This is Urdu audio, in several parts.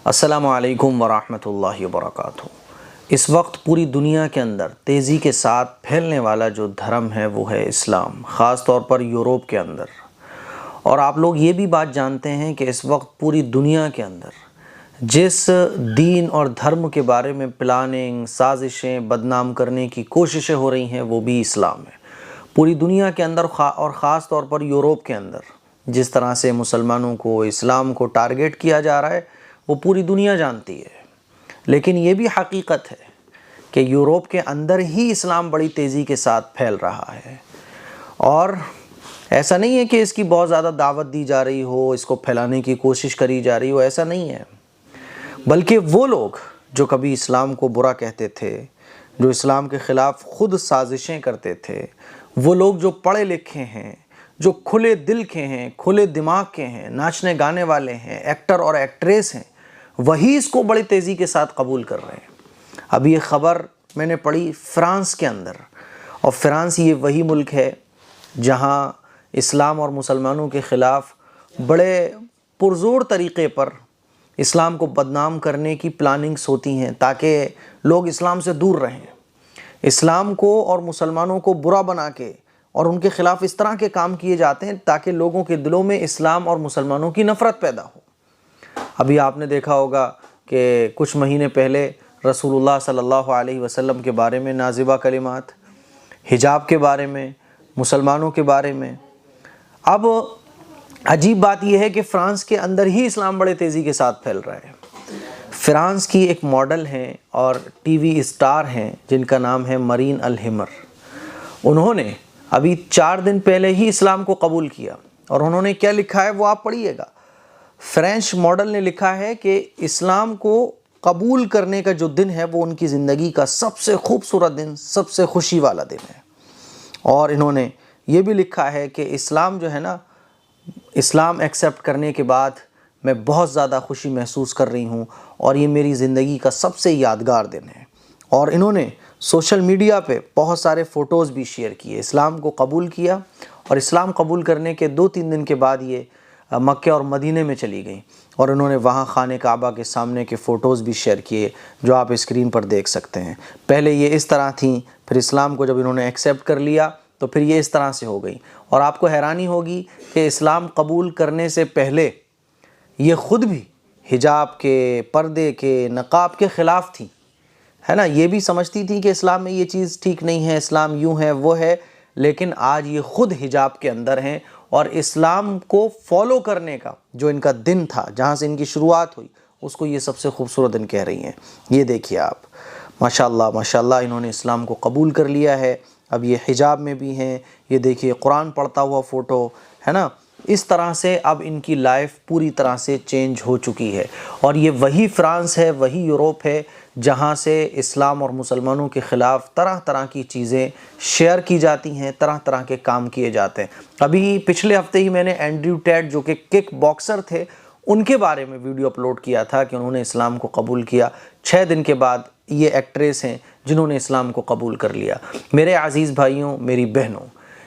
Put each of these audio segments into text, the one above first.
السلام علیکم ورحمۃ اللہ وبرکاتہ۔ اس وقت پوری دنیا کے اندر تیزی کے ساتھ پھیلنے والا جو دھرم ہے وہ ہے اسلام، خاص طور پر یورپ کے اندر۔ اور آپ لوگ یہ بھی بات جانتے ہیں کہ اس وقت پوری دنیا کے اندر جس دین اور دھرم کے بارے میں پلاننگ، سازشیں، بدنام کرنے کی کوششیں ہو رہی ہیں وہ بھی اسلام ہے۔ پوری دنیا کے اندر اور خاص طور پر یورپ کے اندر جس طرح سے مسلمانوں کو، اسلام کو ٹارگٹ کیا جا رہا ہے وہ پوری دنیا جانتی ہے، لیکن یہ بھی حقیقت ہے کہ یورپ کے اندر ہی اسلام بڑی تیزی کے ساتھ پھیل رہا ہے۔ اور ایسا نہیں ہے کہ اس کی بہت زیادہ دعوت دی جا رہی ہو، اس کو پھیلانے کی کوشش کری جا رہی ہو، ایسا نہیں ہے، بلکہ وہ لوگ جو کبھی اسلام کو برا کہتے تھے، جو اسلام کے خلاف خود سازشیں کرتے تھے، وہ لوگ جو پڑھے لکھے ہیں، جو کھلے دل کے ہیں، کھلے دماغ کے ہیں، ناچنے گانے والے ہیں، ایکٹر اور ایکٹریس ہیں، وہی اس کو بڑی تیزی کے ساتھ قبول کر رہے ہیں۔ ابھی یہ خبر میں نے پڑھی فرانس کے اندر، اور فرانس یہ وہی ملک ہے جہاں اسلام اور مسلمانوں کے خلاف بڑے پرزور طریقے پر اسلام کو بدنام کرنے کی پلاننگز ہوتی ہیں تاکہ لوگ اسلام سے دور رہیں، اسلام کو اور مسلمانوں کو برا بنا کے اور ان کے خلاف اس طرح کے کام کیے جاتے ہیں تاکہ لوگوں کے دلوں میں اسلام اور مسلمانوں کی نفرت پیدا ہو۔ ابھی آپ نے دیکھا ہوگا کہ کچھ مہینے پہلے رسول اللہ صلی اللہ علیہ وسلم کے بارے میں نازبہ کلمات، حجاب کے بارے میں، مسلمانوں کے بارے میں۔ اب عجیب بات یہ ہے کہ فرانس کے اندر ہی اسلام بڑے تیزی کے ساتھ پھیل رہا ہے۔ فرانس کی ایک ماڈل ہیں اور ٹی وی اسٹار ہیں جن کا نام ہے مرین الہمر۔ انہوں نے ابھی 4 دن پہلے ہی اسلام کو قبول کیا، اور انہوں نے کیا لکھا ہے وہ آپ پڑھیے گا۔ فرینچ ماڈل نے لکھا ہے کہ اسلام کو قبول کرنے کا جو دن ہے وہ ان کی زندگی کا سب سے خوبصورت دن، سب سے خوشی والا دن ہے۔ اور انہوں نے یہ بھی لکھا ہے کہ اسلام جو ہے نا، اسلام ایکسیپٹ کرنے کے بعد میں بہت زیادہ خوشی محسوس کر رہی ہوں، اور یہ میری زندگی کا سب سے یادگار دن ہے۔ اور انہوں نے سوشل میڈیا پہ بہت سارے فوٹوز بھی شیئر کیے، اسلام کو قبول کیا، اور اسلام قبول کرنے کے 2-3 دن کے بعد یہ مکہ اور مدینے میں چلی گئیں، اور انہوں نے وہاں خانہ کعبہ کے سامنے کے فوٹوز بھی شیئر کیے جو آپ اسکرین پر دیکھ سکتے ہیں۔ پہلے یہ اس طرح تھیں، پھر اسلام کو جب انہوں نے ایکسیپٹ کر لیا تو پھر یہ اس طرح سے ہو گئی۔ اور آپ کو حیرانی ہوگی کہ اسلام قبول کرنے سے پہلے یہ خود بھی حجاب کے، پردے کے، نقاب کے خلاف تھی، ہے نا، یہ بھی سمجھتی تھی کہ اسلام میں یہ چیز ٹھیک نہیں ہے، اسلام یوں ہے وہ ہے، لیکن آج یہ خود حجاب کے اندر ہیں، اور اسلام کو فالو کرنے کا جو ان کا دن تھا، جہاں سے ان کی شروعات ہوئی، اس کو یہ سب سے خوبصورت دن کہہ رہی ہیں۔ یہ دیکھیے آپ، ماشاءاللہ ماشاءاللہ انہوں نے اسلام کو قبول کر لیا ہے، اب یہ حجاب میں بھی ہیں، یہ دیکھیے قرآن پڑھتا ہوا فوٹو ہے نا۔ اس طرح سے اب ان کی لائف پوری طرح سے چینج ہو چکی ہے، اور یہ وہی فرانس ہے، وہی یورپ ہے جہاں سے اسلام اور مسلمانوں کے خلاف طرح طرح کی چیزیں شیئر کی جاتی ہیں، طرح طرح کے کام کیے جاتے ہیں۔ ابھی پچھلے ہفتے ہی میں نے اینڈریو ٹیٹ جو کہ کک باکسر تھے، ان کے بارے میں ویڈیو اپلوڈ کیا تھا کہ انہوں نے اسلام کو قبول کیا۔ 6 دن کے بعد یہ ایکٹریس ہیں جنہوں نے اسلام کو قبول کر لیا۔ میرے عزیز بھائیوں، میری بہنوں،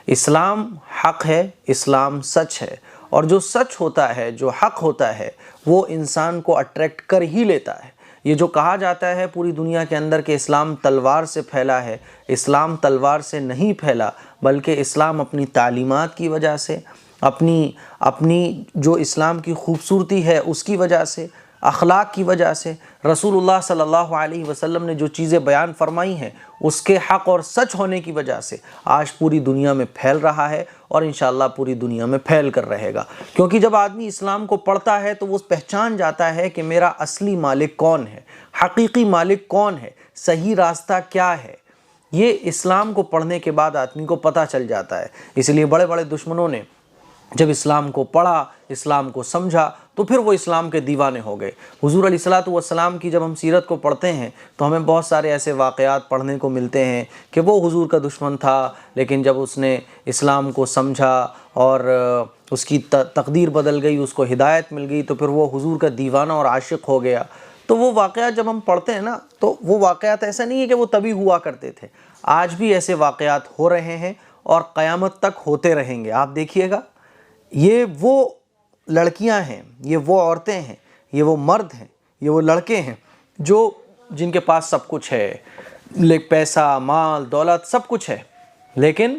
اسلام حق ہے، اسلام سچ ہے، اور جو سچ ہوتا ہے، جو حق ہوتا ہے، وہ انسان کو اٹریکٹ کر ہی لیتا ہے۔ یہ جو کہا جاتا ہے پوری دنیا کے اندر کہ اسلام تلوار سے پھیلا ہے، اسلام تلوار سے نہیں پھیلا، بلکہ اسلام اپنی تعلیمات کی وجہ سے، اپنی جو اسلام کی خوبصورتی ہے اس کی وجہ سے، اخلاق کی وجہ سے، رسول اللہ صلی اللہ علیہ وسلم نے جو چیزیں بیان فرمائی ہیں اس کے حق اور سچ ہونے کی وجہ سے آج پوری دنیا میں پھیل رہا ہے، اور انشاءاللہ پوری دنیا میں پھیل کر رہے گا۔ کیونکہ جب آدمی اسلام کو پڑھتا ہے تو وہ پہچان جاتا ہے کہ میرا اصلی مالک کون ہے، حقیقی مالک کون ہے، صحیح راستہ کیا ہے۔ یہ اسلام کو پڑھنے کے بعد آدمی کو پتہ چل جاتا ہے۔ اس لیے بڑے بڑے دشمنوں نے جب اسلام کو پڑھا، اسلام کو سمجھا، تو پھر وہ اسلام کے دیوانے ہو گئے۔ حضور علیہ الصلوۃ والسلام کی جب ہم سیرت کو پڑھتے ہیں تو ہمیں بہت سارے ایسے واقعات پڑھنے کو ملتے ہیں کہ وہ حضور کا دشمن تھا، لیکن جب اس نے اسلام کو سمجھا اور اس کی تقدیر بدل گئی، اس کو ہدایت مل گئی، تو پھر وہ حضور کا دیوانہ اور عاشق ہو گیا۔ تو وہ واقعات جب ہم پڑھتے ہیں نا، تو وہ واقعات ایسا نہیں ہے کہ وہ تبھی ہوا کرتے تھے، آج بھی ایسے واقعات ہو رہے ہیں اور قیامت تک ہوتے رہیں گے۔ آپ دیکھیے گا، یہ وہ لڑکیاں ہیں، یہ وہ عورتیں ہیں، یہ وہ مرد ہیں، یہ وہ لڑکے ہیں جن کے پاس سب کچھ ہے، پیسہ، مال، دولت سب کچھ ہے، لیکن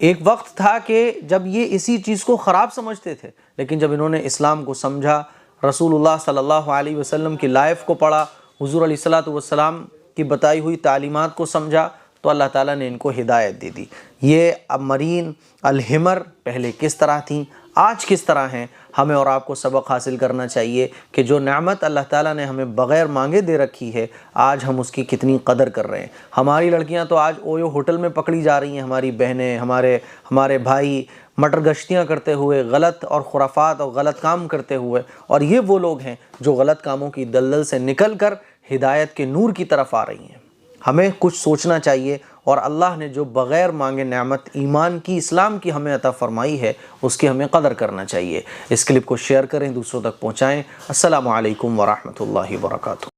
ایک وقت تھا کہ جب یہ اسی چیز کو خراب سمجھتے تھے، لیکن جب انہوں نے اسلام کو سمجھا، رسول اللہ صلی اللہ علیہ وسلم کی لائف کو پڑھا، حضور علیہ السلام کی بتائی ہوئی تعلیمات کو سمجھا، تو اللہ تعالیٰ نے ان کو ہدایت دے دی۔ یہ اب مرین الحمر پہلے کس طرح تھیں، آج کس طرح ہیں، ہمیں اور آپ کو سبق حاصل کرنا چاہیے کہ جو نعمت اللہ تعالیٰ نے ہمیں بغیر مانگے دے رکھی ہے، آج ہم اس کی کتنی قدر کر رہے ہیں۔ ہماری لڑکیاں تو آج اویو ہوٹل میں پکڑی جا رہی ہیں، ہماری بہنیں، ہمارے بھائی مٹر گشتیاں کرتے ہوئے، غلط اور خرافات اور غلط کام کرتے ہوئے، اور یہ وہ لوگ ہیں جو غلط کاموں کی دلدل سے نکل کر ہدایت کے نور کی طرف آ رہی ہیں۔ ہمیں کچھ سوچنا چاہیے، اور اللہ نے جو بغیر مانگے نعمت ایمان کی، اسلام کی ہمیں عطا فرمائی ہے، اس کی ہمیں قدر کرنا چاہیے۔ اس کلپ کو شیئر کریں، دوسروں تک پہنچائیں۔ السلام علیکم ورحمۃ اللہ وبرکاتہ۔